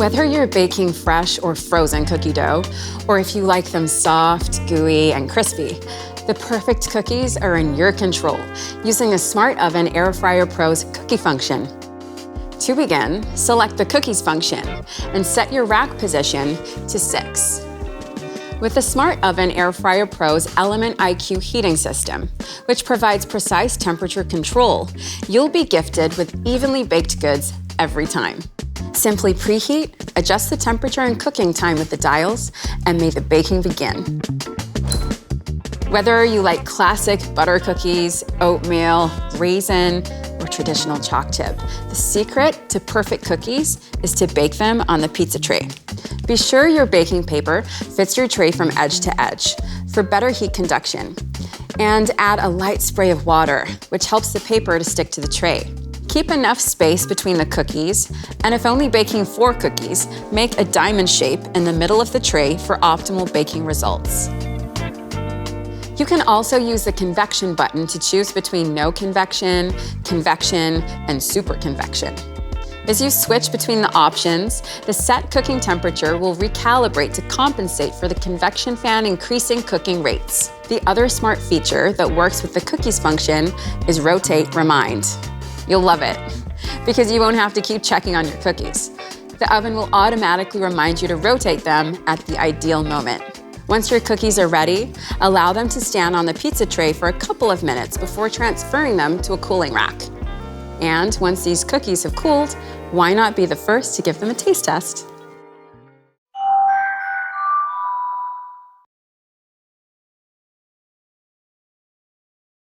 Whether you're baking fresh or frozen cookie dough, or if you like them soft, gooey, and crispy, the perfect cookies are in your control using the Smart Oven Air Fryer Pro's cookie function. To begin, select the Cookies function and set your rack position to 6. With the Smart Oven Air Fryer Pro's Element IQ heating system, which provides precise temperature control, you'll be gifted with evenly baked goods every time. Simply preheat, adjust the temperature and cooking time with the dials, and may the baking begin. Whether you like classic butter cookies, oatmeal, raisin, or traditional chalk chip, the secret to perfect cookies is to bake them on the pizza tray. Be sure your baking paper fits your tray from edge to edge for better heat conduction. And add a light spray of water, which helps the paper to stick to the tray. Keep enough space between the cookies, and if only baking 4 cookies, make a diamond shape in the middle of the tray for optimal baking results. You can also use the convection button to choose between no convection, convection, and super convection. As you switch between the options, the set cooking temperature will recalibrate to compensate for the convection fan increasing cooking rates. The other smart feature that works with the cookies function is Rotate Remind. You'll love it, because you won't have to keep checking on your cookies. The oven will automatically remind you to rotate them at the ideal moment. Once your cookies are ready, allow them to stand on the pizza tray for a couple of minutes before transferring them to a cooling rack. And once these cookies have cooled, why not be the first to give them a taste test?